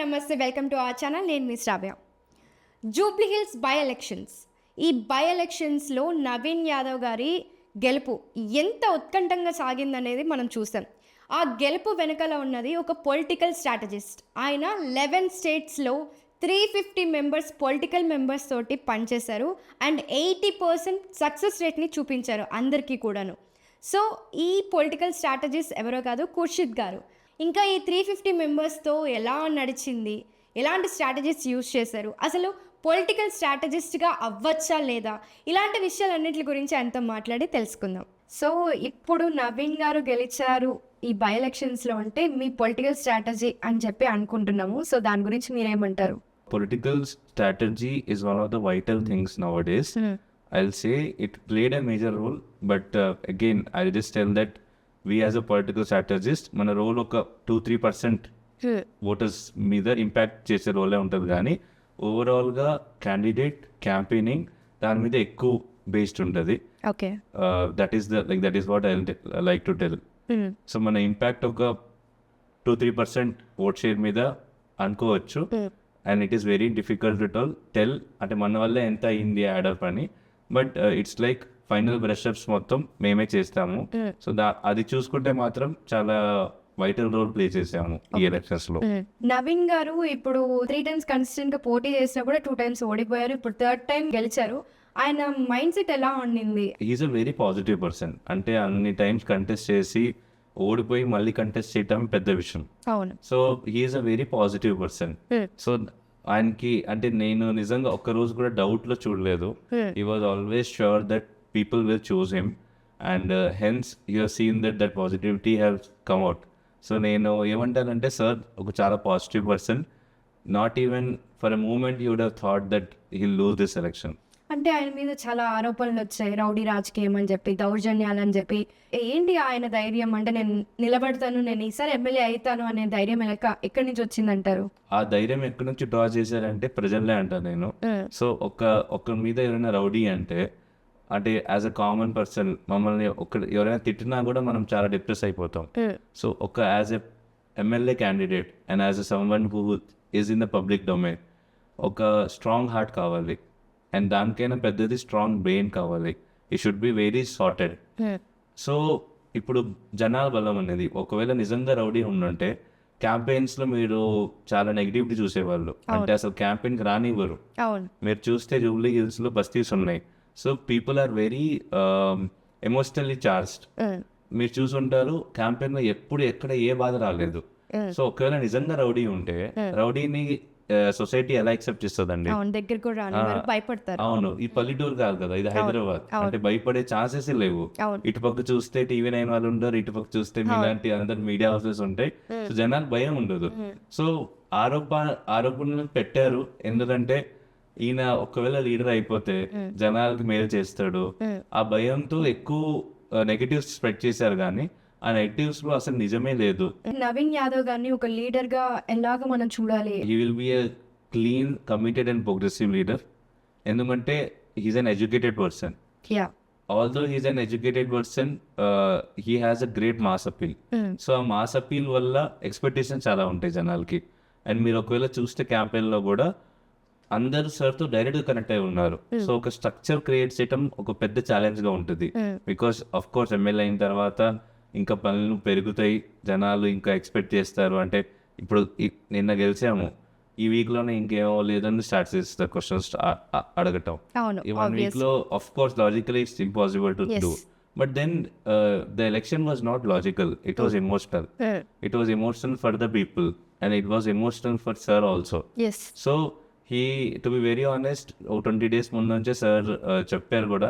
నమస్తే, welcome to our channel. నేను మీ శ్రావ్య. Jubilee Hills by elections. ఈ బై ఎలక్షన్స్లో నవీన్ యాదవ్ గారి గెలుపు ఎంత ఉత్కంఠంగా సాగిందనేది మనం చూసాం. ఆ గెలుపు వెనకాల ఉన్నది ఒక పొలిటికల్ స్ట్రాటజిస్ట్. ఆయన 11 స్టేట్స్లో 350 మెంబర్స్ పొలిటికల్ మెంబర్స్ తోటి పనిచేశారు అండ్ 80% సక్సెస్ రేట్ని చూపించారు అందరికీ కూడాను. సో ఈ పొలిటికల్ స్ట్రాటజిస్ట్ ఎవరో కాదు, ఖుర్షిద్ గారు. ఇంకా ఈ 350 మెంబర్స్తో ఎలా నడిచింది, ఎలాంటి స్ట్రాటజీస్ యూజ్ చేశారు, అసలు పొలిటికల్ స్ట్రాటజిస్ట్గా అవ్వచ్చా లేదా, ఇలాంటి విషయాలన్నింటి గురించి ఆయనతో మాట్లాడి తెలుసుకుందాం. సో ఇప్పుడు నవీన్ గారు గెలిచారు ఈ బై ఎలక్షన్స్లో అంటే మీ పొలిటికల్ స్ట్రాటజీ అని చెప్పి అనుకుంటున్నాము. సో దాని గురించి మీరేమంటారు? Political strategy is one of the vital things nowadays. I'll say it played a major role, but again, I'll just tell that we as a political strategist, మన role ఒక 2-3% voters మీద impact చేసే రోలే ఉంటుంది, కానీ ఓవరాల్గా క్యాండిడేట్ క్యాంపెయినింగ్ దాని మీద ఎక్కువ బేస్డ్ ఉంటుంది. Okay, that is what I like to tell. So మన ఇంపాక్ట్ ఒక 2-3% ఓట్ షేర్ మీద అనుకోవచ్చు. And it is very difficult to tell, అంటే మన వల్ల ఎంత అయింది యాడప్ అని. బట్ ఇట్స్ లైక్ ఫైనల్ బ్రష్అప్స్ మొత్తం మేమే చేస్తాము. సో అది చూసుకుంటే మాత్రం చాలా వైటల్ రోల్ ప్లే చేసాము ఈ ఎలక్షన్స్ లో. నవీన్ గారు ఇప్పుడు 3 times కన్సిస్టెంట్ గా పోటీ చేసినా కూడా 2 times ఓడిపోయారు, ఇప్పుడు 3rd time గెలిచారు. ఆయన మైండ్ సెట్ ఎలా ఉండింది? He's a very positive person. అంటే అన్ని టైమ్స్ కంటెస్ట్ చేసి ఓడిపోయి మళ్ళీ కంటెస్ట్ చేయటం పెద్ద విషయం. అవును. So he's a very positive person. So ఆయనకి అంటే నేను నిజంగా ఒక్క రోజు కూడా డౌట్ లో చూడలేదు. He was always sure that people will choose him and hence you have seen that positivity have come out. So నేను ఏమంటానంటే సార్ ఒక చాలా positive person. Not even for a moment you would have thought that he will lose this election. అంటే ఆయన మీద చాలా ఆరోపణలు వచ్చాయి, రౌడీ రాజకీయం అని చెప్పి, దౌర్జన్యాలని చెప్పి. ఏంటి ఆయన ధైర్యం? అంటే నేను నిలబడతాను, నేను ఈసారి ఎమ్మెల్యే అవుతాను అనే ధైర్యం ఎక్కడి నుంచి వచ్చిందంటారు? ఆ ధైర్యం ఎక్కడి నుంచి డ్రా చేశారంటే ప్రజలే అంటారు నేను. సో ఒక్క మీద ఎవరైనా రౌడీ అంటే యాజ్ అ కామన్ పర్సన్ మమ్మల్ని ఎవరైనా తిట్టినా కూడా మనం చాలా డిప్రెస్ అయిపోతాం. So as a MLA candidate and as a someone who is in the public domain ఒక స్ట్రాంగ్ హార్ట్ కావాలి, అండ్ దానికైనా పెద్దది స్ట్రాంగ్ బ్రెయిన్ కావాలి. ఈ should be very sorted. So ఇప్పుడు జనాల బలం అనేది ఒకవేళ నిజంగా రౌడీ ఉండుంటే క్యాంపెయిన్స్లో మీరు చాలా నెగిటివిటీ చూసేవాళ్ళు, అంటే అసలు క్యాంపెయిన్కి రానివ్వరు. మీరు చూస్తే జూబ్లీ హిల్స్లో బస్తీస్ ఉన్నాయి. So people are very emotionally charged. మీరు చూసుంటారు క్యాంపెయిన్లో ఎప్పుడు ఎక్కడ ఏ బాధ రాలేదు. సో ఒకవేళ నిజంగా రౌడీ ఉంటే రౌడీని సొసైటీ ఎలా యాక్సెప్ట్ చేస్తుందండి? భయపడతారు. అవును, ఈ పల్లెటూరు కాదు కదా, ఇది హైదరాబాద్. అంటే భయపడే ఛాన్సెస్ లేవు. ఇటుపక్క చూస్తే TV9 వాళ్ళు ఉంటారు, ఇటుపక్క చూస్తే మీలాంటి అందరు మీడియా హౌసెస్ ఉంటాయి. సో జనాలు భయం ఉండదు. సో ఆరోపణలు పెట్టారు ఎందుకంటే ఈయన ఒకవేళ లీడర్ అయిపోతే జనాలకి మేలు చేస్తాడు. ఆ భయంతో ఎక్కువ నెగటివ్స్ స్ప్రెడ్ చేశారు, కానీ ఆ నెగటివ్స్ లో అసలు నిజమే లేదు. నవీన్ యాదవ్ గారిని ఒక లీడర్ గా ఎలాగ మనం చూడాలి? He will be a clean, committed and progressive leader. ఎందుకంటే he's an educated person. Although he's an educated person, he has a great mass appeal. So ఆ మాస్ అపీల్ వల్ల ఎక్స్పెక్టేషన్ చాలా ఉంటాయి జనాలకి. అండ్ మీరు ఒకవేళ చూస్తే క్యాంపెయిన్ లో కూడా అందరు సార్తో డైరెక్ట్ గా కనెక్ట్ అయి ఉన్నారు. సో ఒక స్ట్రక్చర్ క్రియేట్ చేయడం ఒక పెద్ద ఛాలెంజ్ గా ఉంటుంది. బికాస్ ఆఫ్ కోర్స్ ఎమ్మెల్యే అయిన తర్వాత ఇంకా పనులు పెరుగుతాయి, జనాలు ఇంకా ఎక్స్పెక్ట్ చేస్తారు. అంటే ఇప్పుడు నిన్న గెలిచాము, ఈ వీక్ లోనే ఇంకేమో లేదని స్టార్ట్ చేస్తారు క్వశ్చన్స్ అడగటం. ఈ 1 week లో of course logically it's impossible to do. But then the election was not logical, it was emotional. It was emotional for the people and it was emotional for sir also. So to be very honest 20 days ముందు నుంచే sir చెప్పారు కూడా,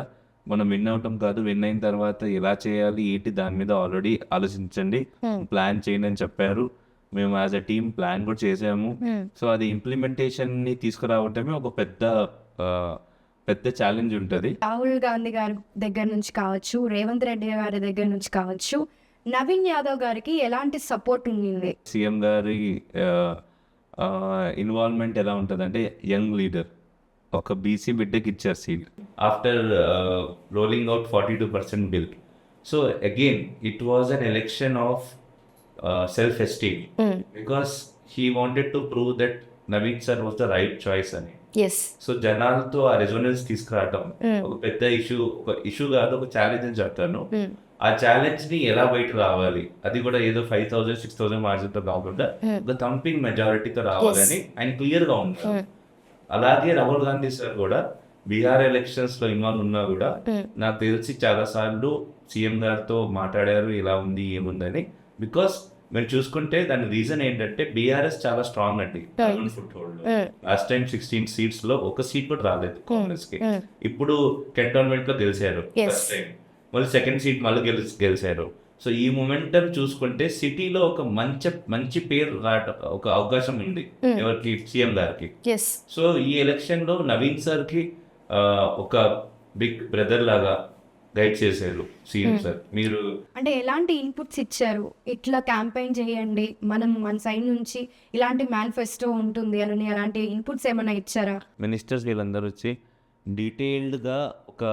మనం win అవటం కాదు, win అయిన తర్వాత ఎలా చేయాలి ఏంటి దాని మీద ఆల్రెడీ ఆలోచించండి, ప్లాన్ చేయండి అని చెప్పారు. మేము యాజ్ అ టీమ్ ప్లాన్ కూడా చేసాము. సో అది ఇంప్లిమెంటేషన్ ని తీసుకురావటమే ఒక పెద్ద ఛాలెంజ్ ఉంటుంది. రాహుల్ గాంధీ గారి దగ్గర నుంచి కావచ్చు, రేవంత్ రెడ్డి గారి దగ్గర నుంచి కావచ్చు, నవీన్ యాదవ్ గారికి ఎలాంటి సపోర్ట్ ఉంది? సీఎం గారి ఇన్వాల్వ్మెంట్ ఎలా ఉంటుంది అంటే, యంగ్ లీడర్ ఒక బీసీ బిడ్డకి ఇచ్చారు seat after rolling out 42% bill. So again it was an election of self-esteem because he wanted to prove that Naveen sir was the right choice అని. Yes so జనాలతో ఆ Resonance తీసుకురావడం ఒక పెద్ద issue కాదు, ఒక ఛాలెంజ్ అని చెప్తాను. ఆ ఛాలెంజ్ ని ఎలా బయట రావాలి, అది కూడా ఏదో 5,000 6,000 మార్జిన్ తో కాకుండా ఒక థంపింగ్ మెజారిటీతో రావాలని ఆయన క్లియర్ గా ఉంటారు. అలాగే రాహుల్ గాంధీ సార్ కూడా బీహార్ ఎలక్షన్స్ లో ఇన్వాల్వ్ ఉన్నా కూడా నాకు తెలిసి చాలా సార్లు సీఎం గారితో మాట్లాడారు ఇలా ఉంది ఏముందని. బికాస్ మీరు చూసుకుంటే దాని రీజన్ ఏంటంటే బీఆర్ఎస్ చాలా స్ట్రాంగ్ అండి foot hold. Last time 16 seats లో ఒక సీట్ కూడా రాలేదు కాంగ్రెస్ కి. ఇప్పుడు కంటోన్మెంట్ లో గెలిచారు ఫస్ట్ టైం, మళ్ళీ సెకండ్ సీట్ మళ్ళీ గెలిచారు. సో ఈ మొమెంటం చూసుకుంటే సిటీలో ఒక మంచి పేరు ఒక అవకాశం ఉంది ఎవరికి, సీఎం గారికి. సో ఈ ఎలక్షన్ లో నవీన్ సార్ కి ఒక బిగ్ బ్రదర్ లాగా గైడ్ చేశారు సీఎం సార్. మీరు అంటే ఎలాంటి ఇన్పుట్స్ ఇచ్చారు, ఇట్లా క్యాంపెయిన్ చేయండి, మన సైడ్ నుంచి ఇలాంటి మేనిఫెస్టో ఉంటుంది అని అలాంటి ఇన్పుట్స్ ఏమైనా ఇచ్చారా? మినిస్టర్స్ వీళ్ళందరూ వచ్చి డీటెయిల్డ్గా ఒక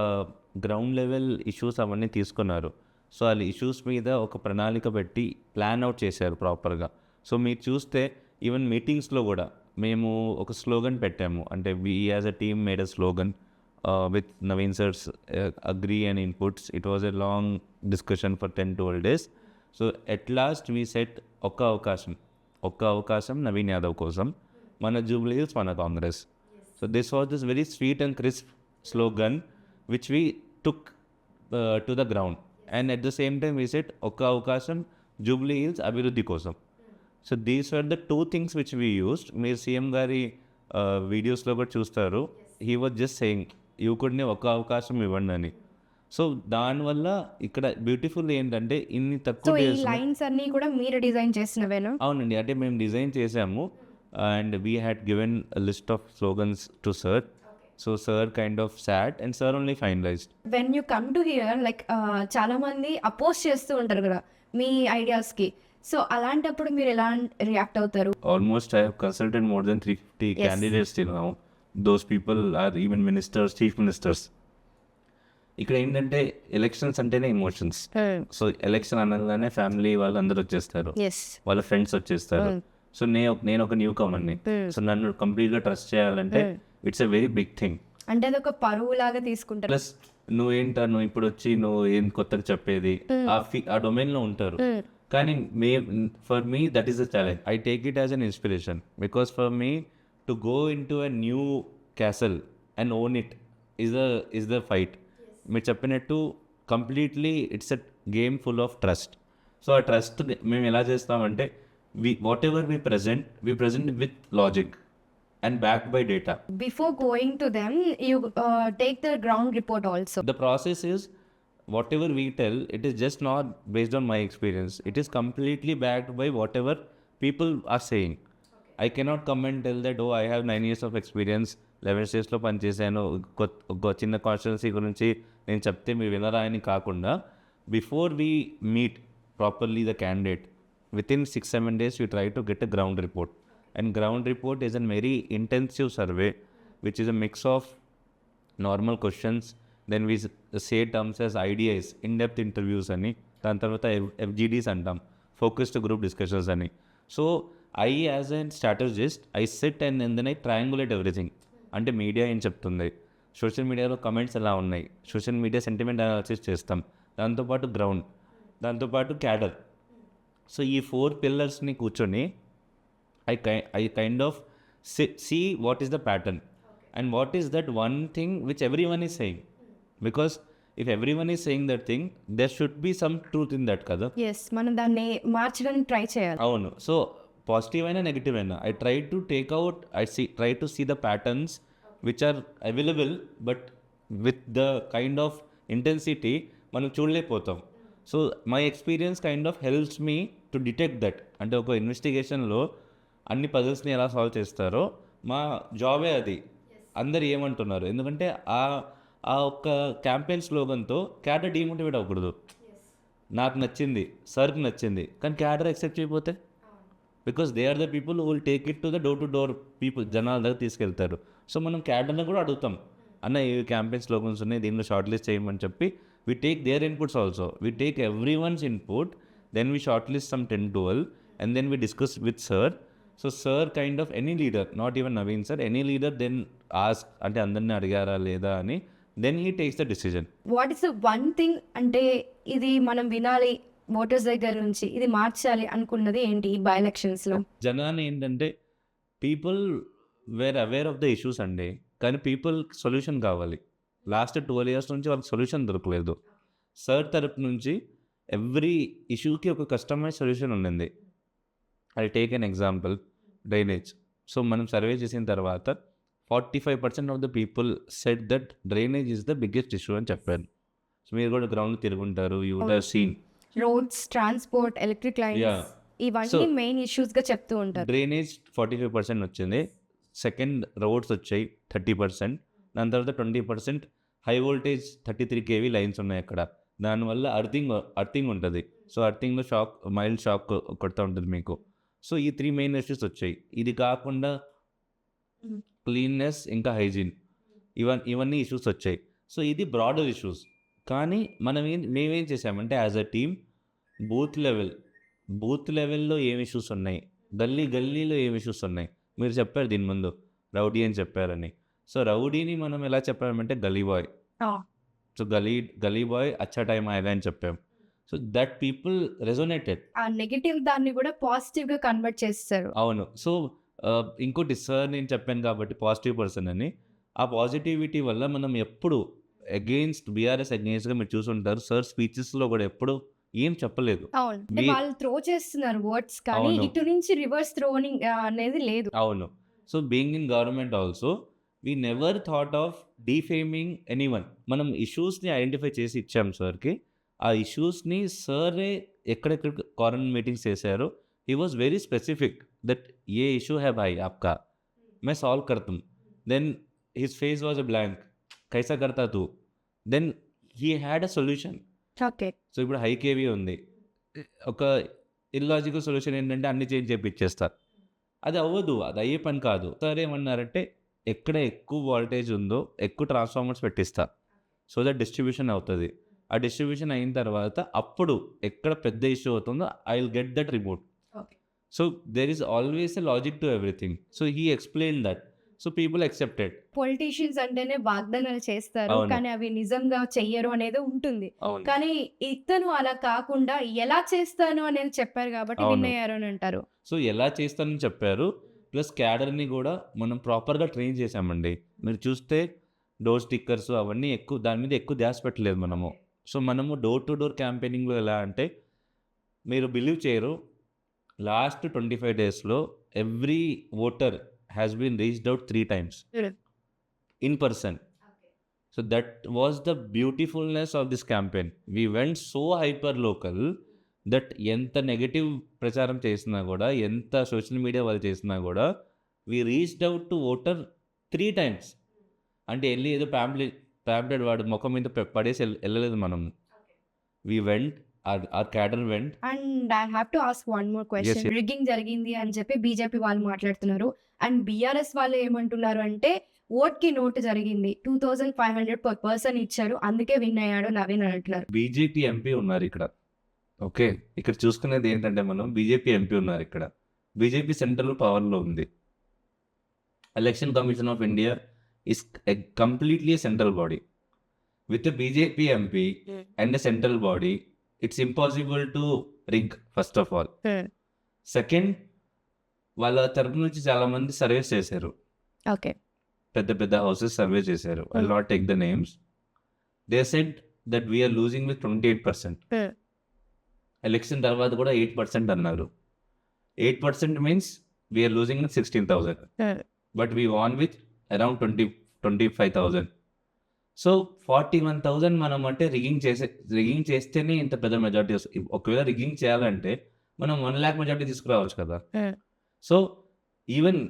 గ్రౌండ్ లెవెల్ ఇష్యూస్ అవన్నీ తీసుకున్నారు. సో వాళ్ళ ఇష్యూస్ మీద ఒక ప్రణాళిక పెట్టి ప్లాన్ అవుట్ చేశారు ప్రాపర్గా. సో మీరు చూస్తే ఈవెన్ మీటింగ్స్లో కూడా మేము ఒక స్లోగన్ పెట్టాము, అంటే we as a team made a slogan with Naveen sir's agree and inputs. It was a long discussion for 10-12 days. So at last we said ఒక్క అవకాశం నవీన్ యాదవ్ కోసం, మన జూబ్లీ హిల్స్ మన Congress. So this was this very sweet and crisp slogan which we took to the ground. And at the same time we set ఒక్క అవకాశం Jubilee Hills అభివృద్ధి కోసం. సో దీస్ ఆర్ ద 2 things which we used. మీరు సీఎం గారి వీడియోస్లో కూడా చూస్తారు, హీ వాజ్ జస్ట్ సెయింగ్ యువకుడిని ఒక అవకాశం ఇవ్వండి అని. సో దానివల్ల ఇక్కడ బ్యూటిఫుల్ ఏంటంటే ఇన్ని తక్కువ లైన్స్ అన్ని కూడా మీరు డిజైన్ చేసినవేనా? అవునండి, అంటే మేము డిజైన్ చేసాము and we had given list of slogans to sir. So sir kind of sat and sir only finalised. When you come to here like చాలా మంది అపోజ్ చేస్తూ ఉంటారు కదా మీ ఐడియాస్కి. సో అలాంటప్పుడు మీరు ఎలా రియాక్ట్ అవుతారు? Almost I have consulted more than 350 candidates till now. Those people are even ministers, chief ministers. ఇక్కడ ఏంటంటే ఎలక్షన్స్ అంటేనే ఎమోషన్స్. సో ఎలక్షన్ అనగానే ఫ్యామిలీ వాళ్ళందరూ వచ్చేస్తారు, వాళ్ళ ఫ్రెండ్స్ వచ్చేస్తారు. సో నేను ఒక న్యూ కమర్ని, సో నన్ను కంప్లీట్గా ట్రస్ట్ చేయాలంటే it's a very big thing. అంటే అది ఒక పరువు లాగా తీసుకుంటారు. ప్లస్ నువ్వు ఇప్పుడు వచ్చి నువ్వు ఏం కొత్తగా చెప్పేది ఆ డొమైన్లో ఉంటారు. కానీ for me that is a challenge. I take it as an inspiration because for me to go into a new castle and own it is the fight. మీరు చెప్పినట్టు completely it's a game full of trust. So ఆ trust మేము ఎలా చేస్తామంటే what ever we present with logic and backed by data. Before going to them, you take the ground report also. The process is whatever we tell, it is just not based on my experience. It is completely backed by whatever people are saying. I cannot come and tell that, oh, I have 9 years of experience, 11 states లో పనిచేసాను, ఒక చిన్న constituency గురించి నేను చెప్తే మీరు వినరా అని కాకుండా, before we meet properly the candidate, within 6-7 days we try to get a ground report. And ground report is a very intensive survey which is a mix of normal questions, then we say terms as IDIs, in-depth interviews అని, దాని తర్వాత FGDs అంటాం, focused group discussions అని. So I as a strategist, I sit and then I triangulate everything. అంటే media ఏం చెప్తుంది, social మీడియాలో comments ఎలా ఉన్నాయి, సోషల్ మీడియా సెంటిమెంట్ అనాలిసిస్ చేస్తాం, దాంతోపాటు గ్రౌండ్, దాంతోపాటు క్యాడర్. సో ఈ 4 పిల్లర్స్ని కూర్చొని I kind of see what is the pattern and what is that one thing which everyone is saying. Because if everyone is saying that thing, there should be some truth in that కదా. Yes, మనం దాన్ని మార్చడానికి try చేయాలి. అవును. So positive అయినా negative అయినా I try to see the patterns which are available, but with the kind of intensity మనం చూడలేకపోతాం. So my experience kind of helps me to detect that. అంటే ఒక ఇన్వెస్టిగేషన్లో అన్ని పజిల్స్ని ఎలా సాల్వ్ చేస్తారో మా జాబే అది. అందరు ఏమంటున్నారు, ఎందుకంటే ఆ ఒక్క క్యాంపెయిన్ స్లోగన్తో క్యాడర్ డిమోటివేట్ అవ్వకూడదు. నాకు నచ్చింది, సర్కి నచ్చింది, కానీ క్యాడర్ యాక్సెప్ట్ చేయకపోతే, because they are the people who will take it to the door to door people, జనాల దగ్గర తీసుకెళ్తారు. సో మనం క్యాడర్ని కూడా అడుగుతాం, అన్న ఈ క్యాంపెయిన్ స్లోగన్స్ ఉన్నాయి, దీనిలో షార్ట్ లిస్ట్ చేయమని చెప్పి we take their inputs also. We take everyone's input, then we shortlist some 10-12 and then we discuss with sir. So sir kind of any leader, not even Naveen sir, any leader then ask, అంటే అందరిని అడిగారా లేదా అని, then he takes the decision. What is the one thing అంటే ఇది మనం వినాలి voters దగ్గర నుంచి, ఇది మార్చాలి అనుకున్నది ఏంటి ఈ బై ఎలక్షన్స్లో? జనాన్ని ఏంటంటే people were aware of the issues అండి, కానీ పీపుల్ సొల్యూషన్ కావాలి. లాస్ట్ 12 years నుంచి వాళ్ళకి సొల్యూషన్ దొరకలేదు. సార్ తరపు నుంచి ఎవ్రీ ఇష్యూకి ఒక కస్టమైజ్ సొల్యూషన్ ఉండింది. I take an example, drainage. So మనం సర్వే చేసిన తర్వాత 45% of the people said that drainage is the biggest issue అని చెప్పారు. సో మీరు కూడా గ్రౌండ్ తిరుగుంటారు, you would have seen roads, transport, electric lines, ఇవన్నీ మెయిన్ ఇష్యూస్ గా చెప్తూ ఉంటారు. డ్రైనేజ్ 45% వచ్చింది. సెకండ్ రోడ్స్ వచ్చాయి 30%. దాని తర్వాత 20% హై వోల్టేజ్ 33 kV లైన్స్ ఉన్నాయి అక్కడ. దానివల్ల అర్థింగ్ ఉంటుంది. సో అర్థింగ్లో మైల్డ్ షాక్ కొడుతూ ఉంటుంది మీకు. సో ఈ 3 మెయిన్ ఇష్యూస్ వచ్చాయి. ఇది కాకుండా క్లీన్నెస్, ఇంకా హైజీన్, ఇవన్నీ ఇష్యూస్ వచ్చాయి. సో ఇది బ్రాడర్ ఇష్యూస్. కానీ మేమేం చేసామంటే యాజ్ అ టీమ్ బూత్ లెవెల్లో ఏం ఇష్యూస్ ఉన్నాయి, గల్లీలో ఏం ఇష్యూస్ ఉన్నాయి. మీరు చెప్పారు దీని ముందు రౌడీ అని చెప్పారని. సో రౌడీని మనం ఎలా చెప్పామంటే Gully boy. So Gully boy అచ్చా టైం ఆయేగా అని చెప్పాం. So that people resonated. ఆ నెగటివ్ దాన్ని కూడా పాజిటివ్ గా కన్వర్ట్ చేస్తారు. అవును. సో ఇంకోటి సార్ నేను చెప్పాను కాబట్టి పాజిటివ్ పర్సన్ అని, ఆ పాజిటివిటీ వల్ల మనం ఎప్పుడు బీఆర్ఎస్ అగెయిన్స్ట్గా మీరు చూసుంటారు, సార్ స్పీచెస్లో కూడా ఎప్పుడు ఏం చెప్పలేదు. అవును, వాళ్ళు త్రో చేస్తున్నారు వర్డ్స్, కానీ ఇటు నుంచి రివర్స్ థ్రోయింగ్ అనేది లేదు. అవును. So being in government also we never thought of defaming anyone. మనం ఇష్యూస్ని ఐడెంటిఫై చేసి ఇచ్చాం సార్కి. ఆ ఇష్యూస్ని సరే ఎక్కడెక్కడ కార్నర్ మీటింగ్స్ చేశారో he was very specific that ये issue है भाई आपका, मैं solve करता हूँ. Then his face was a blank, कैसा करता तू? Then he had a solution. Okay. So ఇప్పుడు హై కేవీ ఉంది, ఒక ఇల్లాజికల్ సొల్యూషన్ ఏంటంటే అన్ని చేంజ్ చేయించేస్తారు. అది అవ్వదు, అది అయ్యే పని కాదు. సార్ ఏమన్నారంటే ఎక్కడ ఎక్కువ వోల్టేజ్ ఉందో ఎక్కువ ట్రాన్స్ఫార్మర్స్ పెట్టిస్తా, సో దట్ డిస్ట్రిబ్యూషన్ అవుతుంది. ఆ డిస్ట్రిబ్యూషన్ అయిన తర్వాత అప్పుడు ఎక్కడ పెద్ద ఇష్యూ అవుతుందో I will get that remote. So there is always a logic to everything. So he explained that. So people accepted. Politicians అంటేనే వాగ్దానాలు చేస్తారు, కానీ అవి నిజంగా చెయ్యరు అనేది ఉంటుంది. కానీ ఇతను అలా కాకుండా ఎలా చేస్తాను అనేది చెప్పారు కాబట్టి విన్ అయ్యారు అని అంటారు. సో ఎలా చేస్తానని చెప్పారు, ప్లస్ క్యాడర్ని కూడా మనం ప్రాపర్గా ట్రైన్ చేసామండి. మీరు చూస్తే డోర్ స్టిక్కర్స్ అవన్నీ దాని మీద ఎక్కువ ధ్యాస పెట్టలేదు మనము. సో మనము డోర్ టు డోర్ క్యాంపెయినింగ్లో ఎలా అంటే మీరు బిలీవ్ చేయరు, లాస్ట్ 25 daysలో every voter has been reached out 3 times in person. So that was the beautifulness of this campaign. We went so hyper local that ఎంత నెగటివ్ ప్రచారం చేసినా కూడా, ఎంత సోషల్ మీడియా వాళ్ళు చేసినా కూడా, we reached out to voter 3 times. అంటే వెళ్ళి ఏదో ప్యాంప్లెట్ వాడు ముఖం మీద పడేసి వెళ్ళలేదు మనం. We went, our cadre went. And I have to ask one more question. Yes, yes. Rigging జరిగింది అని చెప్పి బీజేపీ వాళ్ళు మాట్లాడుతున్నారు, అండ్ బీఆర్ఎస్ వాళ్ళు ఏమంటున్నారు అంటే ఓట్కి నోటు జరిగింది, 2500 per person ఇచ్చారు, అందుకే విన్ అయ్యాడు నవీన్ అని అంటున్నారు. బీజేపీ ఎంపీ ఉన్నారు ఇక్కడ. ఓకే, ఇక్కడ చూసుకునేది ఏంటంటే మనం బీజేపీ ఎంపీ ఉన్నారు ఇక్కడ. బీజేపీ సెంట్రల్ పవర్లో ఉంది. Election commission of India is completely a central body. With a BJP MP and a central body, it's impossible to rig, first of all. Second, వాళ్ళ తరపు నుంచి చాలా మంది సర్వేస్ చేశారు. ఓకే, పెద్ద హౌసెస్ సర్వే చేశారు. I will not take the names. They said that we're losing with 28%. Election తర్వాత కూడా 8% అన్నారు. 8% means we're losing with 16,000. But we won with around 25,000. So 41,000 మనం అంటే రిగింగ్ చేస్తేనే ఇంత పెద్ద మెజార్టీ వస్తుంది. ఒకవేళ రిగింగ్ చేయాలంటే మనం 1 lakh మెజార్టీ తీసుకురావచ్చు కదా. సో ఈవెన్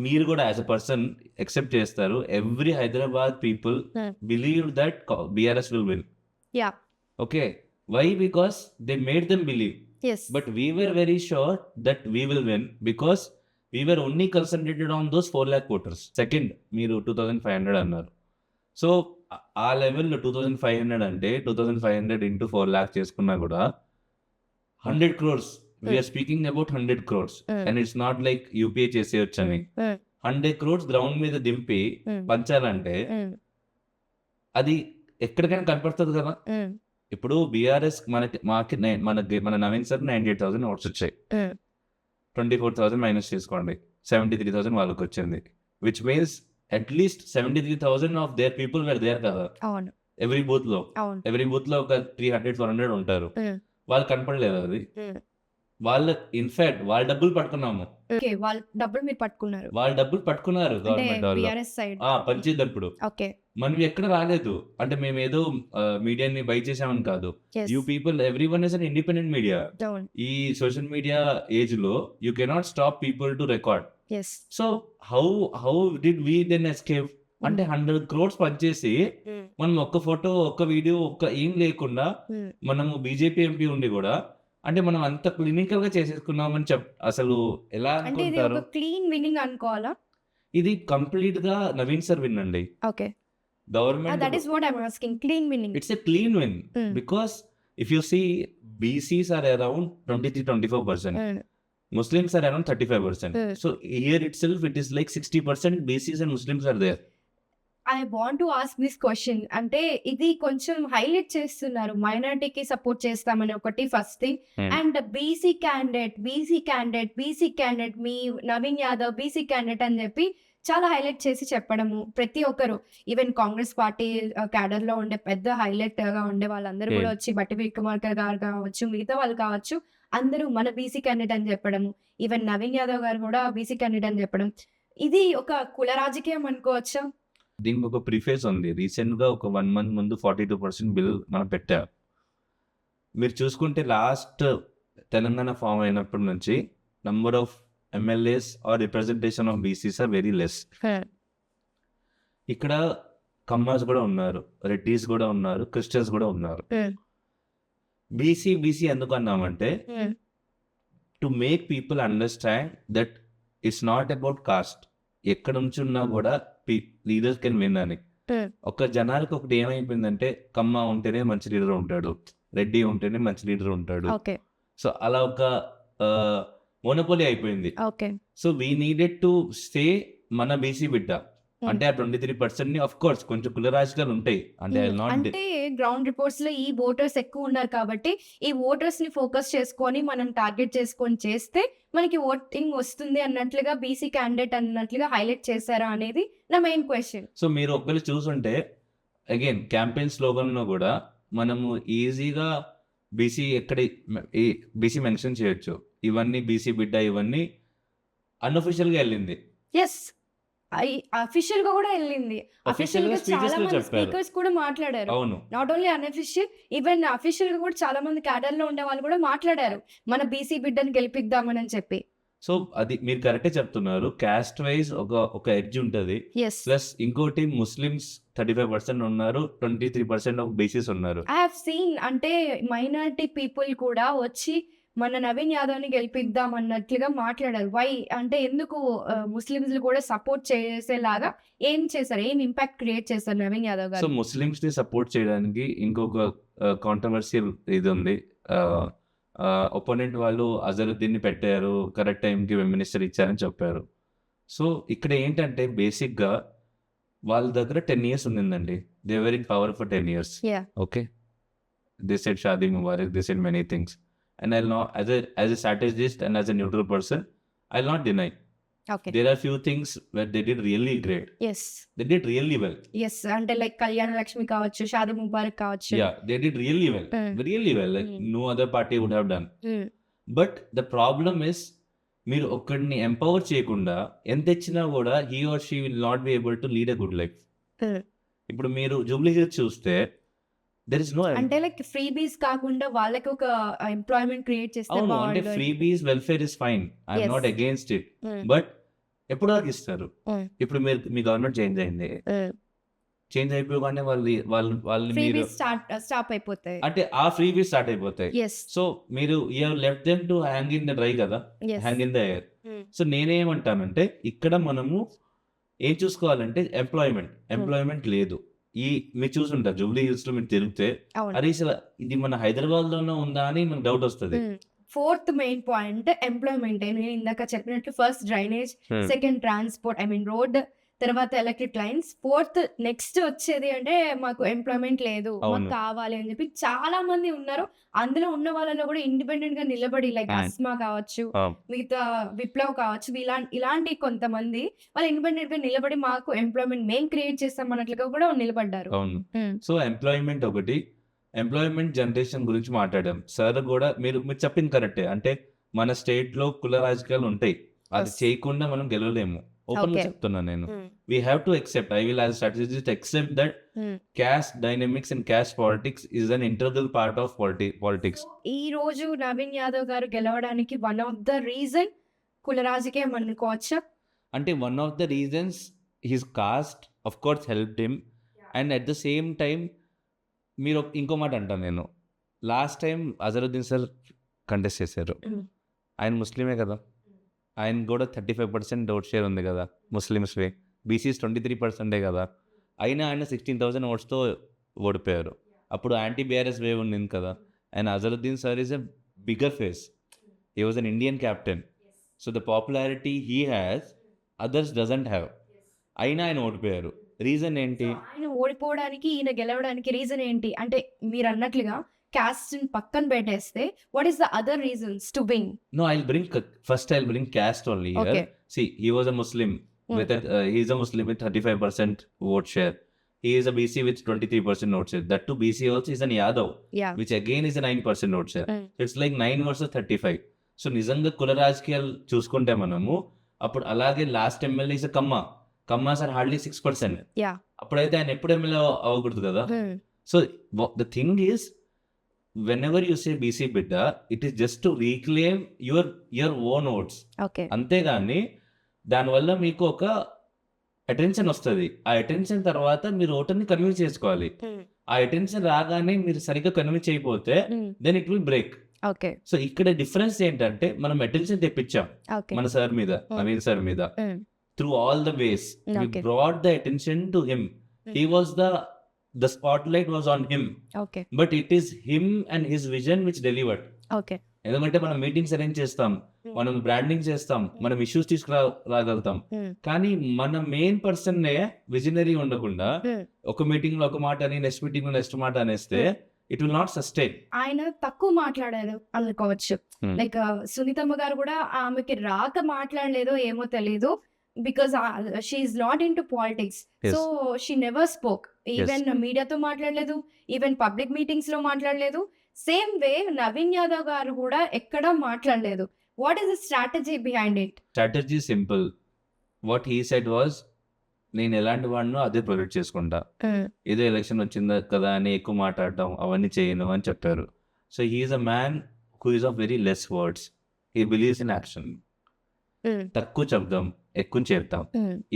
మీరు కూడా యాజ్ అ పర్సన్ ఎక్సెప్ట్ చేస్తారు, every Hyderabad people believe that BRS will win. Okay, why? Because they made them believe. But we were very sure that we will win because we were only concentrated on those 4 lakh voters. Second, మీరు 2,500 అన్నారు. So ఆ లెవెల్లో 2,500 అంటే 2,500 into 4 lakh చేసుకున్నా కూడా 100 crores we're speaking about 100 crores and it's not like UPI చేసేయచ్చు అని 100 crores ground మీద దింపి పంచాలంటే అది ఎక్కడికైనా కనపడుతుంది కదా. ఇప్పుడు బీఆర్ఎస్ మన నవీన్ సార్ 98,000 ఓట్స్ వచ్చాయి, 24,000 మైనస్ చేసుకోండి, 73,000 వాళ్ళకి వచ్చింది, which means at least 73,000 of their people were there కదా అవును ఎవ్రీ బూత్ లో. అవును ఎవ్రీ బూత్ లో ఒక 300-400 ఉంటారు, వాళ్ళు కనపడలేదు. అది వాళ్ళ ఇన్ఫాక్ట్ వాళ్ళ డబ్బులు పట్టుకున్నాము, ఓకే వాళ్ళ డబ్బులు మీరు పట్టుకున్నారు వాళ్ళ డబ్బులు పట్టుకున్నారు అంటే గవర్నమెంట్ వాళ్ళు బిఆర్ఎస్ సైడ్. పంచేటప్పుడు. ఓకే మనం ఎక్కడ రాలేదు అంటే మేము ఏదో మీడియాని బై చేసామని కాదు. You people every one is an independent media. అవును ఈ సోషల్ మీడియా ఏజ్ లో you cannot stop people to record. Yes so how did we then escape అంటే 100 crores పనిచేసి మనం ఒక్క ఫోటో ఒక్క వీడియో ఒక్క ఏం లేకుండా మనము బీజేపీ ఎంపీ ఉండి కూడా అంటే మనం అంత క్లినికల్ గా చేసేసుకున్నామని అసలు ఎలా అంటే ఇది అనుకుంటారు? ఒక క్లీన్ విన్నింగ్ అనుకోవాలా? ఇది కంప్లీట్ గా నవీన్ సార్ విన్ అండి. Okay government that is what I am asking, clean winnowing. it's a clean win because if you see BCs are around 23-24%, Muslims are around 35%. So here itself it is like 60% BCs and Muslims are there. I want to ask this question. అంటే ఇది కొంచెం highlight చేస్తున్నారు, మైనారిటీకి support చేస్తామని ఒకటి first thing, and BC candidate me Naveen Yadav BC candidate అని చెప్పి చాలా highlight చేసి చెప్పడము. ప్రతి ఒక్కరు ఈవెన్ కాంగ్రెస్ పార్టీ క్యాడర్ లో ఉండే పెద్ద హైలైట్ గా ఉండే వాళ్ళందరూ కూడా వచ్చి బట్టి విక్రమార్క గారు కావచ్చు, మిగతా వాళ్ళు కావచ్చు, అందరూ మన బీసీ క్యాండిడేట్ అని చెప్పడము. ఈవెన్ నవీన్ యాదవ్ గారు కూడా బీసీ క్యాండిడేట్ అని చెప్పడం, ఇది ఒక కుల రాజకీయం అనుకోవచ్చా? దీనికి ఒక ప్రిఫేస్ ఉంది. రీసెంట్ గా ఒక 1 month ముందు 42% బిల్ మనం పెట్టాం. మీరు చూసుకుంటే లాస్ట్ తెలంగాణ ఫామ్ అయినప్పటి నుంచి number of MLAs are representation of BCs are very less. ఇక్కడ కమ్మాస్ కూడా ఉన్నారు, రెడ్డిస్ కూడా ఉన్నారు, క్రిస్టియన్స్ కూడా ఉన్నారు. బీసీ ఎందుకు అన్నామంటే to make people understand that it's not about caste. ఎక్కడ నుంచి ఉన్నా కూడా లీడర్స్ కెన్ విన్ అని. ఒక జనాలకు ఒకటి ఏమైపోయిందంటే కమ్మ ఉంటేనే మంచి లీడర్ ఉంటాడు, రెడ్డి ఉంటేనే మంచి లీడర్ ఉంటాడు. సో అలా ఒక మోనోపోలీ అయిపోయింది. So we needed to stay మన బీసీ బిడ్డ అంటే ఆ 23% ని ఆఫ్ కోర్స్ కొంచెం కుల రాజకీయాలు ఉంటాయి అంటే గ్రౌండ్ రిపోర్ట్స్ లో ఈ ఓటర్స్ ఎక్కువ ఉన్నారు కాబట్టి ఈ ఓటర్స్ ని ఫోకస్ చేసుకొని మనం టార్గెట్ చేసుకొని చేస్తే మనకి ఓటింగ్ వస్తుంది అన్నట్లుగా బీసీ క్యాండిడేట్ అన్నట్లుగా హైలైట్ చేశారా అనేది నా మెయిన్ క్వశ్చన్. సో మీరు ఒకవేళ చూసుంటే అగైన్ క్యాంపెయిన్ స్లోగన్ లో కూడా మనము ఈజీగా బీసీ బీసీ మెన్షన్ చేయొచ్చు. ఇవన్నీ బీసీ బిడ్డ, ఇవన్నీ అన్అఫిషియల్ గా వెళ్ళింది. ఎస్ అఫీషియల్ గా కూడా వెళ్ళింది. అఫీషియల్ గా చాలా మంది స్పీకర్స్ కూడా మాట్లాడారు. అవును, not only unofficial, even official గా కూడా చాలా మంది క్యాడర్ లో ఉండే వాళ్ళు కూడా మాట్లాడారు మన బీసీ బిడ్డని గెలిపిద్దామని చెప్పి. సో అది మీరు కరెక్టే చెప్తున్నారు. క్యాస్ట్ వైజ్ ఒక ఎడ్జ్ ఉంటది. ప్లస్ ఇంకోటి ముస్లిమ్స్ 35% ఉన్నారు, 23% ఆఫ్ బీసీస్ ఉన్నారు. ఐ హావ్ సీన్ అంటే మైనారిటీ పీపుల్ కూడా వచ్చి మన నవీన్ యాదవ్ ని గెలిపిద్దాం అన్నట్లుగా మాట్లాడారు. వై అంటే ఎందుకు ముస్లిమ్స్ కూడా సపోర్ట్ చేసేలాగా ఏం చేశారు, ఏం ఇంపాక్ట్ క్రియేట్ చేశారు నవీన్ యాదవ్ గారు? సో ముస్లిమ్స్ ని సపోర్ట్ చేయడానికి ఇంకొక కాంట్రవర్షియల్ ఇది ఉంది. ఒపోనెంట్ వాళ్ళు అజరుద్దీన్ ని పెట్టారు, కరెక్ట్ టైంకి మినిస్టర్ ఇచ్చారని చెప్పారు. సో ఇక్కడ ఏంటంటే బేసిక్ గా వాళ్ళ దగ్గర 10 years ఉండిందండి. They were in power for 10 years. Okay, they said Shaadi Mubarak, they said many things. And I'll not, as a strategist and as a neutral person, I'll not deny. Okay. There are few things where they did really great. Yes. They did really well. Yes, అంటే like Kalyana Lakshmi కావచ్చు, షాదీ ముబారక్ కావచ్చు. Yeah, they did really well. Really well. Like no other party would have done. But the problem is, మీరు ఒక్కడిని empower చేయకుండా ఎంత ఇచ్చినా కూడా he or she will not be able to lead a good life. ఇప్పుడు మీరు Jubilee hills చూస్తే there is no అంటే లైక్ ఫ్రీ బీస్ కాకుండా వాళ్ళకి ఒక ఎంప్లాయ్మెంట్ క్రియేట్ చేస్తే అంటే ఫ్రీ బీస్ welfare is fine, I'm not against it. But ఎప్పుడు దాకా ఇస్తారు? ఇప్పుడు మీ గవర్నమెంట్ చేంజ్ అయింది, చేంజ్ అయిపోగానే వాళ్ళు మీరు స్టాప్ అయిపోతాయి అంటే ఆ ఫ్రీ బీస్ స్టార్ట్ అయిపోతాయి. సో మీరు you left them to hang in the dry కదా, hang in the air. So నేనేమంటానంటే ఇక్కడ మనము ఏం చూసుకోవాలంటే ఎంప్లాయ్మెంట్ లేదు. మీరు చూసుంటారు జూబ్లీ హిల్స్ లో మీరు తిరిగితే అరే ఇది మన హైదరాబాద్ లోనే ఉందా అని మనకు డౌట్ వస్తుంది. Fourth main point employment. నేను ఇందాక చెప్పినట్లు first drainage, second transport, I mean road, తర్వాత ఎలక్ట్రిక్ లైన్స్, ఫోర్త్ నెక్స్ట్ వచ్చేది అంటే మాకు ఎంప్లాయ్మెంట్ లేదు, మాకు అవును. కావాలి అని చెప్పి చాలా మంది ఉన్నారు. అందులో ఉన్న వాళ్ళలో కూడా ఇండిపెండెంట్ గా నిలబడి లైక్ And- అస్మా కావచ్చు, మిగతా విప్లవ్ కావచ్చు, ఇలాంటి కొంతమంది వాళ్ళు ఇండిపెండెంట్ గా నిలబడి మాకు ఎంప్లాయ్మెంట్ మేము క్రియేట్ చేస్తాం అన్నట్లుగా కూడా నిలబడ్డారు. అవును. సో ఎంప్లాయ్మెంట్ ఒకటి, ఎంప్లాయ్మెంట్ జనరేషన్ గురించి మాట్లాడాం. సార్ కూడా మీరు చెప్పింది కరెక్టే. అంటే మన స్టేట్ లో కుల రాజకీయాలు ఉంటాయి, అది Yes. చేయకుండా మనం గెలవలేము. ఓపెన్ గా Okay. చెప్తున్నాను నేను. We have to accept, I will as a strategist accept that caste dynamics and caste politics is an integral part of politics. ఈ రోజు నవీన్ యాదవ్ గారు గెలవడానికి వన్ ఆఫ్ ద రీజన్ కుల రాజకీయం అనుకోవచ్చా? అంటే one of the reasons his caste of course helped him, and at the same time మీరు ఇంకో మాట అంటాను నేను. Last time Azharuddin sir contest చేశారు. ఆయన ముస్లిమే కదా, ఆయన కూడా 35% ఓట్ షేర్ ఉంది కదా ముస్లిమ్స్వి. బీసీస్ 23% కదా. అయినా ఆయన 16,000 ఓట్స్తో ఓడిపోయారు. అప్పుడు యాంటీ బీఆర్ఎస్ వేవ్ ఉంది కదా. And Azharuddin sir is a bigger face. He was an Indian captain. So the popularity he has others doesn't have. అయినా ఆయన ఓడిపోయారు. రీజన్ ఏంటి? ఆయన ఓడిపోవడానికి ఈయన గెలవడానికి రీజన్ ఏంటి అంటే మీరు అన్నట్లుగా కాస్ట్ పక్కన పెట్టేస్తే what is the other reasons to win? No, I'll bring caste only here. Okay. See, he was a Muslim he's a Muslim with 35% vote share. He is a BC with 23% vote share. That too BC also is an Yadav, yeah which again is a 9% vote share. It's like 9 versus 35. So నిజంగా కుల రాజకీయాలు చూసుకుంటే మనము అప్పుడు అలాగే last MLA is Kamma sir hardly 6%. Yeah అప్పుడైతే ఆయన ఎప్పుడు ఎమ్మెల్యే అవ్వకూడదు కదా. So the thing is whenever you say BC బిడ్డ, it is just to reclaim your own votes. Okay అంతేగాని దానివల్ల మీకు ఒక అటెన్షన్ వస్తుంది. ఆ అటెన్షన్ తర్వాత మీరు ఓటర్ని కన్విన్స్ చేసుకోవాలి. ఆ అటెన్షన్ రాగానే మీరు సరిగ్గా కన్విన్స్ అయిపోతే then it will break. Okay so ఇక్కడ డిఫరెన్స్ ఏంటంటే మనం అటెన్షన్ తెప్పించాం ఓకే మన సార్ మీద, నవీన్ సార్ మీద, through all the ways we Okay. Brought the attention to him. He was the spotlight was on him, okay but it is him and his vision which delivered. Okay ఎందుకంటే మనం meetings arrange చేస్తాం, మనం branding చేస్తాం, మనం issues తీసుకురాగలుగుతాం. కానీ మన main person visionary ఉండకుండా ఒక మీటింగ్ లో ఒక మాట అని నెక్స్ట్ మీటింగ్ లో నెక్స్ట్ మాట అనేస్తే ఇట్ విల్ నాట్ సస్టైన్. ఆయన తక్కువ మాట్లాడారు అనుకోవచ్చు. లైక్ సునీతమ్మ గారు కూడా ఆమెకి రాక మాట్లాడలేదో ఏమో తెలీదు, because she is not in to politics. So she never spoke. Even మీడియాతో మాట్లాడలేదు, ఈవెన్ పబ్లిక్ మీటింగ్స్ లో మాట్లాడలేదు. సేమ్ వే నవీన్ యాదవ్ గారు కూడా ఎక్కడా మాట్లాడలేదు. What is the strategy behind it? Strategy simple. What he said was, నేను ఎలాంటి వాడినో అదే ప్రొజెక్ట్ చేసుకుంటా, ఏదో ఎలక్షన్ వచ్చిందా కదా అని ఎక్కువ మాట్లాడటం అవన్నీ చేయను అని చెప్పారు. So he's a man who is of very less words. He believes in action. తక్కువ చెప్దాం, ఎక్కువ చెప్తాం,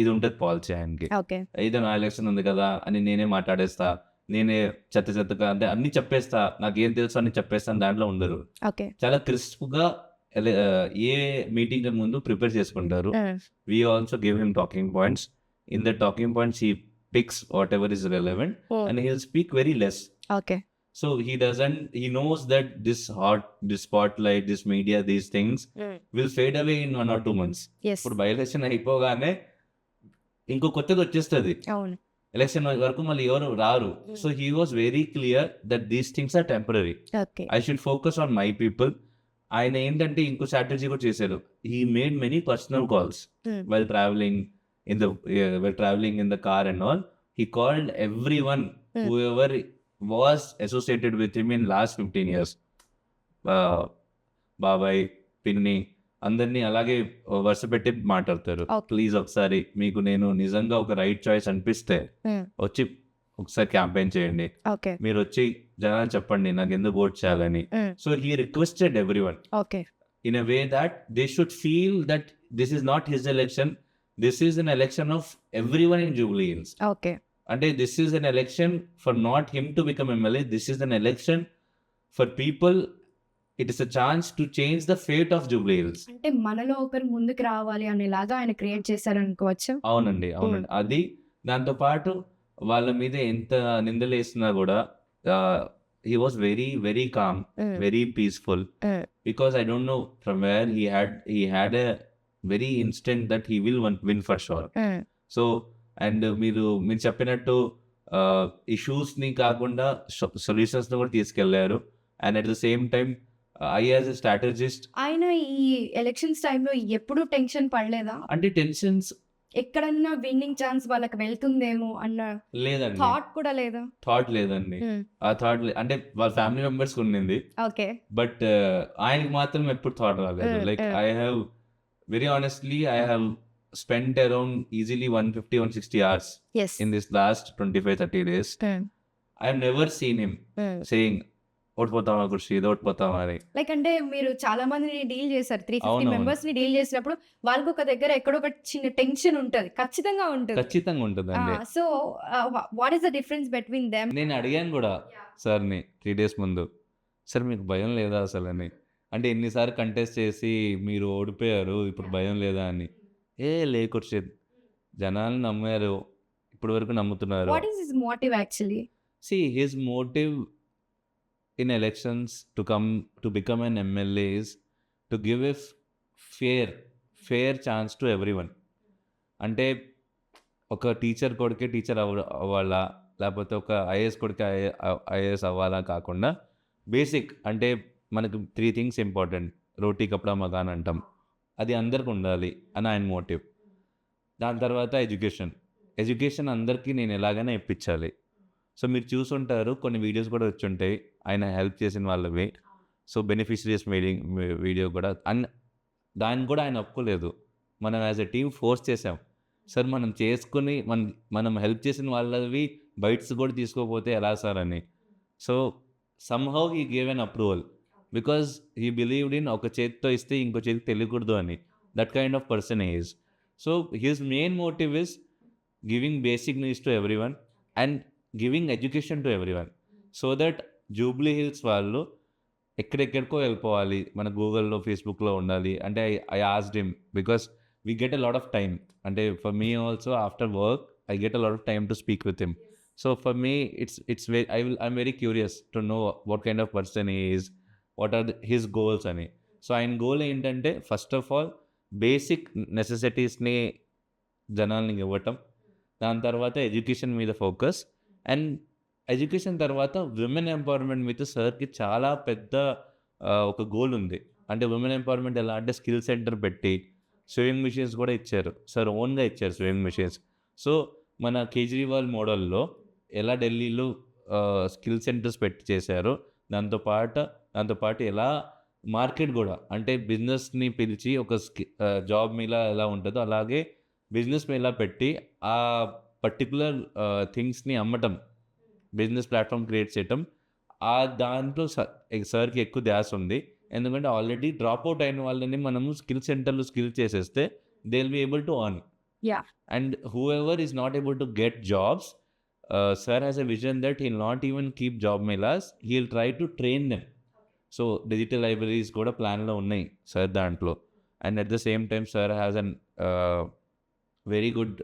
ఇది ఉంటుంది పాలసీ ఆయనకి. ఓకే ఏదో నా ఎలక్షన్ ఉంది కదా అని నేనే మాట్లాడేస్తా, నేనే చెత్తగా అంటే అన్ని చెప్పేస్తా, నాకేం తెలుసు అని చెప్పేస్తాను, దాంట్లో ఉండరు. ఓకే చాలా క్రిస్ప్ గా ఏ మీటింగ్ ముందు ప్రిపేర్ చేసుకుంటారు. We also give him talking points. In the talking points, he picks whatever is relevant and he'll speak very less. Okay So he knows that this spotlight, this media, these things will fade away in 1 or 2 months. Yes ఇప్పుడు by election అయిపోగానే ఇంకో కొత్తది వచ్చేస్తుంది. అవును election వరకు మళ్ళీ ఎవరు రారు. So he was very clear that these things are temporary. Okay I should focus on my people. ఆయన ఏంటంటే ఇంకో స్ట్రాటజీ కూడా చేశారు. He made many personal calls while traveling in the car and all. He called everyone, whoever was associated with him in last 15 years. బాబాయ్, పిన్ని, అందరినీ అలాగే వరుస పెట్టి మాట్లాడతారు. Okay. ప్లీజ్ ఒకసారి మీకు నేను నిజంగా ఒక రైట్ చాయిస్ అనిపిస్తే వచ్చి ఒకసారి క్యాంపెయిన్ చేయండి, ఓకే మీరు వచ్చి జనాలు చెప్పండి నాకు ఎందుకు ఓట్ చేయాలని. So he requested everyone okay in a way that they should feel that this is not his election, this is an election of everyone in Jubilee Hills. Okay And this is an election for not him to become MLA, this is an election for people. It is a chance to change the fate of Jubilee Hills. అంటే మనలో ఒకరు ముందుకు రావాలి అనేలాగా ఆయన create చేశారు అనుకోవచ్చు. అవునండి. అది దాంతో పాటు వాళ్ళ మీద ఎంత నిందలు వేసినా కూడా he was very, very calm, very peaceful, because I don't know from where he had a very instant that he will win for sure. So and మీరు చెప్పినట్టు ఇష్యూస్ ని కాకుండా సొల్యూషన్స్ ని కూడా తీసుకెళ్లారు. And at the same time I as a strategist, ఆయన ఈ elections టైంలో ఎప్పుడు టెన్షన్ పడలేదా? అంటే టెన్షన్స్ ఎక్కడన్నా విన్నింగ్ ఛాన్స్ వాళ్ళకి వెళ్తుందేమో అన్న లేదండి, థాట్ కూడా లేదా? థాట్ లేదండి. ఆ థాట్ అంటే వాళ్ళ ఫ్యామిలీ మెంబర్స్ ఉన్నింది, ఓకే. బట్ ఆయనకి మాత్రం ఎప్పుడు థాట్ రాలేదు. Like I have very honestly I have spent around easily 150-160 hours Yes. in this last 25-30 days. I have never seen him saying ఓడిపోతామా కృషి, ఇది ఓడిపోతామా అని. లైక్ అంటే మీరు చాలా మందిని డీల్ చేశారు, 350 అవునవును. మెంబర్స్ ని డీల్ చేసినప్పుడు వాళ్ళకి ఒక దగ్గర ఎక్కడో ఒక చిన్న టెన్షన్ ఉంటది, ఖచ్చితంగా ఉంటుంది. ఖచ్చితంగా ఉంటుందండి. So what is the difference between them? నేను అడిగాను కూడా సార్ని 3 days ముందు, సార్ మీకు భయం లేదా అసలు అని. అంటే ఎన్నిసార్లు కంటెస్ట్ చేసి మీరు ఓడిపోయారు, ఇప్పుడు భయం లేదా అని. లే ఖుర్షిద్, జనాలు నమ్మారు, ఇప్పటి వరకు నమ్ముతున్నారు. What is his motive actually? See, his motive in elections to become an MLA is to give a fair chance to everyone. అంటే ఒక టీచర్ కొడుకే టీచర్ అవ్వాలా, లేకపోతే ఒక ఐఏఎస్ కొడుకే ఐఏఎస్ అవ్వాలా కాకుండా బేసిక్ అంటే మనకు 3 things ఇంపార్టెంట్. రోటీ కపడా మకాన్ అంటాం, అది అందరికి ఉండాలి అని ఆయన మోటివ్. దాని తర్వాత ఎడ్యుకేషన్ అందరికీ నేను ఎలాగైనా ఇప్పించాలి. సో మీరు చూసుంటారు, కొన్ని వీడియోస్ కూడా వచ్చి ఉంటాయి ఆయన హెల్ప్ చేసిన వాళ్ళవి. సో బెనిఫిషరీస్ వీడియో కూడా దాన్ని కూడా ఆయన ఒప్పుకోలేదు. మనం యాజ్ ఎ టీమ్ ఫోర్స్ చేసాం, సార్ మనం చేసుకుని మనం హెల్ప్ చేసిన వాళ్ళవి బైట్స్ కూడా తీసుకోకపోతే ఎలా సార్ అని. So somehow he gave an approval because he believed in ఒక చేతితో ఇస్తే ఇంకో చేతికి తెలియకూడదు అని. That kind of person is. So his main motive is giving basic needs to every one and giving education to every one, so that Jubilee Hills వాళ్ళు ఎక్కడెక్కడికో వెళ్ళిపోవాలి, మన గూగుల్లో ఫేస్బుక్లో ఉండాలి. అంటే I asked him because we get a lot of time. అంటే for me also after work I get a lot of time to speak with him. So for me I'm very curious to know what kind of person he is, what are his goals అని. So ఆయన goal ఏంటంటే first of all basic నెసెసిటీస్ని జనాల్ని ఇవ్వటం, దాని తర్వాత education మీద focus, and education తర్వాత విమెన్ ఎంపవర్మెంట్ మీద సార్కి చాలా పెద్ద ఒక గోల్ ఉంది. అంటే విమెన్ ఎంపవర్మెంట్ ఎలా అంటే స్కిల్ సెంటర్ పెట్టి స్వింగ్ మిషన్స్ కూడా ఇచ్చారు సార్, ఓన్గా ఇచ్చారు స్వింగ్ మిషన్స్. సో మన కేజ్రీవాల్ మోడల్లో ఎలా ఢిల్లీలో స్కిల్ సెంటర్స్ పెట్టి చేశారో దాంతోపాటు ఎలా మార్కెట్ కూడా అంటే బిజినెస్ని పిలిచి ఒక జాబ్ మీద ఎలా ఉంటుందో అలాగే బిజినెస్ మీద పెట్టి ఆ పర్టికులర్ థింగ్స్ని అమ్మటం, బిజినెస్ ప్లాట్ఫామ్ క్రియేట్ చేయటం, ఆ దాంట్లో సార్కి ఎక్కువ ధ్యాస ఉంది. ఎందుకంటే ఆల్రెడీ డ్రాప్ అవుట్ అయిన వాళ్ళని మనము స్కిల్ సెంటర్లో స్కిల్ చేసేస్తే they will be able to earn. And who ever is not able to get jobs, sir has a vision that he'll not even keep job melas, he'll try to train them. So digital libraries కూడా ప్లాన్లో ఉన్నాయి sir దాంట్లో. And at the same time sir has an very good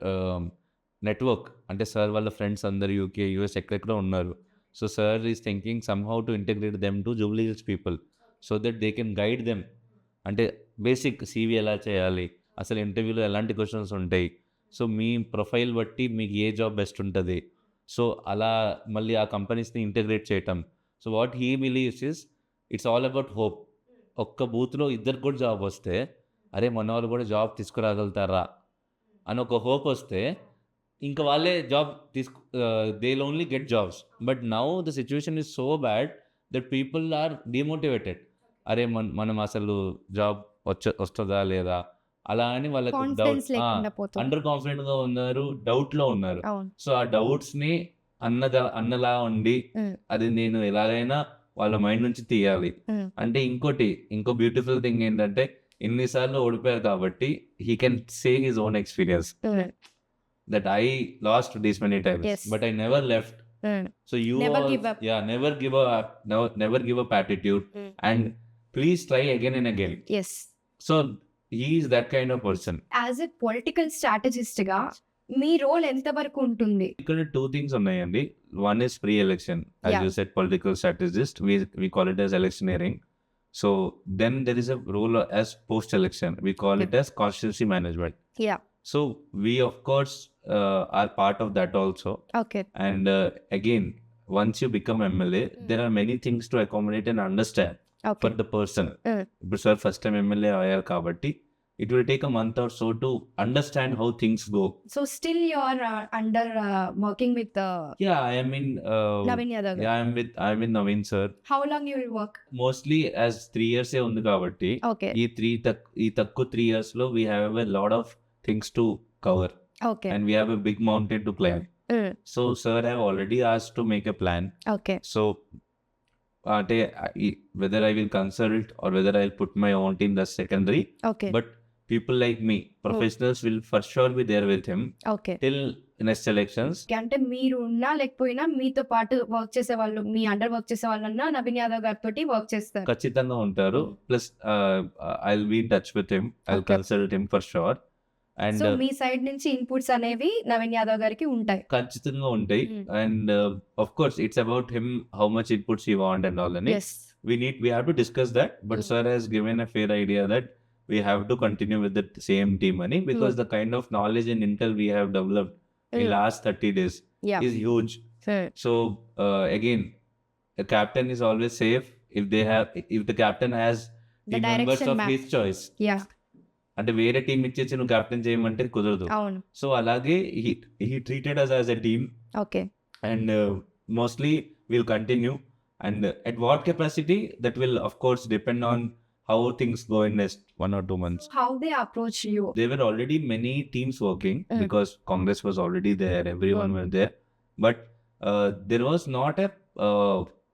network. అంటే sir వాళ్ళ friends అందరు UK US ఎక్కడెక్కడో ఉన్నారు. So sir is thinking somehow to integrate them to Jubilee hills people so that they can guide them. అంటే basic CV ఎలా చేయాలి, అసలు ఇంటర్వ్యూలో ఎలాంటి క్వశ్చన్స్ ఉంటాయి, సో మీ ప్రొఫైల్ బట్టి మీకు ఏ జాబ్ బెస్ట్ ఉంటుంది, సో అలా మళ్ళీ ఆ కంపెనీస్ని ఇంటిగ్రేట్ చేయటం. So what he believes is it's all about hope. ఒక్క బూత్లో ఇద్దరు కూడా జాబ్ వస్తే అరే మన వాళ్ళు కూడా జాబ్ తీసుకురాగలుగుతారా అని ఒక హోప్ వస్తే ఇంకా వాళ్ళే job they will only get jobs. But now the situation is so bad that people are demotivated. అరే మనం అసలు జాబ్ వస్తుందా లేదా అలా అని వాళ్ళకి డౌట్, అండర్ కాన్ఫిడెంట్ గా ఉన్నారు, డౌట్ లో ఉన్నారు. సో ఆ డౌట్స్ ని అన్నలా ఉండి అది నేను ఎలాగైనా వాళ్ళ మైండ్ నుంచి తీయాలి. అంటే ఇంకో బ్యూటిఫుల్ థింగ్ ఏంటంటే ఎన్నిసార్లు ఓడిపోయారు కాబట్టి he can say his own experience that I last these many times but I never left. So you never give up attitude and please try again and again. So he is that kind of person. As a political strategist గా మీ role ఎంతవరకు ఉంటుంది? ఇక్కడ 2 things ఉన్నాయండి. One is pre election. As Yeah. You said political strategist. We call it as electioneering. So then there is a role as post election. We call it as constituency management. Yeah. So we of course are part of that also. Okay. And again, once you become MLA, there are many things to accommodate and understand Okay. for the person. Mm. ఇప్పుడు sir first time MLA అయ్యారు కాబట్టి it will take a month or so to understand how things go. So still you are under working with Yeah, I mean, Navin Yadav. yeah, I'm with Naveen sir. How long you will work? Mostly as 3 years ఏ ఉంది కాబట్టి Okay. ఈ తక్కువ 3 years లో we have a lot of things to cover Okay. and we have a big mountain to climb. Mm. So sir have already asked to make a plan. Okay. So అంటే whether I will consult or whether I'll put my own team, that's secondary. Okay. But people like me, professionals will for sure be there with him Okay. till next elections. అంటే మీరు ఉన్నా లేకపోయినా మీతో పాటు work చేసే వాళ్ళు, మీ under work చేసే వాళ్ళన్నా నవీన్ యాదవ్ గారితో వర్క్ చేస్తారు. ఖచ్చితంగా ఉంటారు. Plus I'll be in touch with him, I'll Okay. Consult him for sure. And so మీ సైడ్ నుంచి ఇన్పుట్స్ అనేవి నవీన్ యాదవ్ గారికి ఉంటాయి. ఖచ్చితంగా ఉంటాయి. Mm. And of course it's about him, how much inputs he want and all అని. Yes. We have to discuss that, but Mm. sir has given a fair idea that we have to continue with the same team money because the kind of knowledge and intel we have developed in Mm. last 30 days Yeah. is huge. Hmm. So again, a captain is always safe if the captain has The team members direction of map. his choice. Yeah. అంటే వేరే team ఇచ్చేసి నువ్వు captain చేయమంటే కుదరదు. అవును. So అలాగే he treated us as a team okay. and mostly we'll continue, and at what capacity that will of course depend on how things go in next 1 or 2 months. How they approach you? There were already many teams working Mm. because Congress was already there, everyone Mm. were there, but there was not a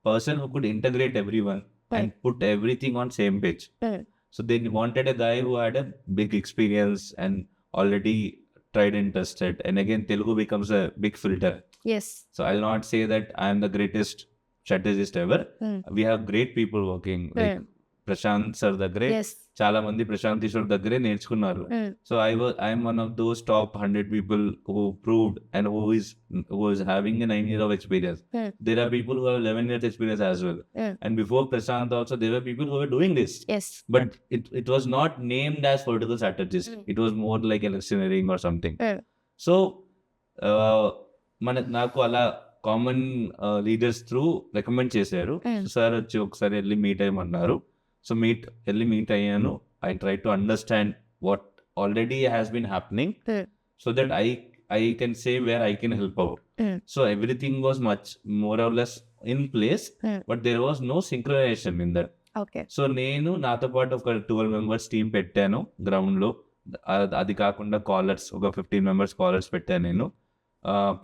person who could integrate everyone and put everything on same page. Mm. So they wanted a guy who had a big experience and already tried and tested. And again, Telugu becomes a big filter. Yes. So I'll not say that I am the greatest strategist ever. Mm. We have great people working. Like Mm. Prashant sir దగ్గరే Yes. చాలా మంది ప్రశాంత్ కిషోర్ దగ్గరే నేర్చుకున్నారు. Mm. So I'm one of those top 100 people who proved and who is having a 9 years of experience. Mm. There are people who have 11 years experience as well. Mm. And before Prashant also there were people who were doing this. Yes. But it was not named as political strategist. Mm. It was more like electioneering or something. Mm. So నాకు అలా common leaders through recommend చేశారు. Mm. Sir వచ్చి ఒకసారి వెళ్ళి meet అయ్యమన్నారు. So వెళ్ళి meet అయ్యాను. I try to understand what already has been happening Mm. So that I can say where I can help out. Mm. So everything was much more or less in place, Mm. but there was no synchronization in that. Okay. So నేను నాతో పాటు ఒక 12 members team పెట్టాను గ్రౌండ్లో. అది కాకుండా callers ఒక 15 members callers పెట్టాను నేను.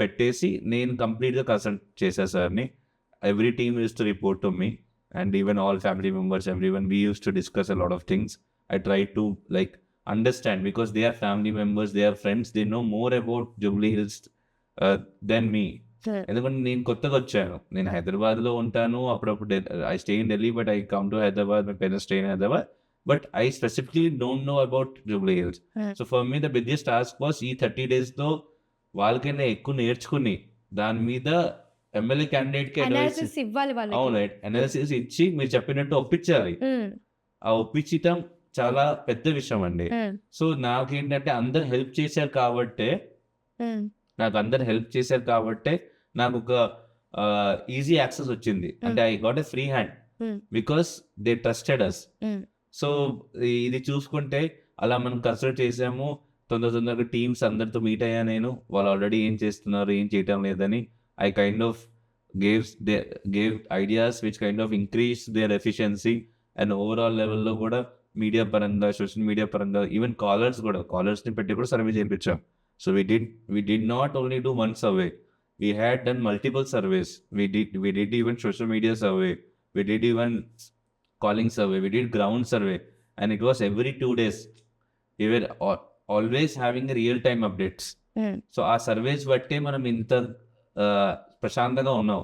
పెట్టేసి నేను కంప్లీట్గా కన్సల్ట్ చేశాను సార్ని. Every team use to report to me and even all family members everyone we use to discuss a lot of things. I try to like understand because they are family members, they are friends, they know more about Jubilee Hills than me. Mm. ఎందుకంటే నేను కొత్తగా వచ్చాను. నేను హైదరాబాద్లో ఉంటాను, అప్పుడప్పుడు I stay in Delhi, but I come to Hyderabad, my parents stay in Hyderabad, but I specifically don't know about Jubilee hills. Mm. So for me the biggest task was ఈ 30 daysలో వాళ్ళకైనా ఎక్కువ నేర్చుకుని దాని మీద ఎమ్మెల్యే క్యాండిడేట్కి అనాలిసిస్ ఇవ్వాలి వాళ్ళకి. అవును అనాలిసిస్ ఇచ్చి మీరు చెప్పినట్టు ఒప్పించాలి. Mm. ఆ ఒప్పించటం చాలా పెద్ద విషయం అండి. Mm. సో నాకేంటంటే అందరు హెల్ప్ చేశారు కాబట్టే Mm. నాకు ఒక ఈజీ యాక్సెస్ వచ్చింది. అంటే I got a free hand Mm. Because they trusted us. Mm. So ఇది చూసుకుంటే అలా మనం కన్సల్ట్ చేసాము. తొందరగా టీమ్స్ అందరితో మీట్ అయ్యా నేను. వాళ్ళు ఆల్రెడీ ఏం చేస్తున్నారు, ఏం చేయటం లేదని. I kind of gave ideas which kind of increase their efficiency and overall లెవెల్లో కూడా మీడియా పరంగా, సోషల్ మీడియా పరంగా, ఈవెన్ కాలర్స్ని పెట్టి కూడా సర్వే చేయించాం. So we did not only do one survey, we had done multiple surveys. We did even social media survey, we did even calling survey, we did ground survey, and it was every 2 days. We were always having real time updates. Mm. So ఆ surveys బట్టే మనం ఇంత ప్రశాంతంగా ఉన్నాం.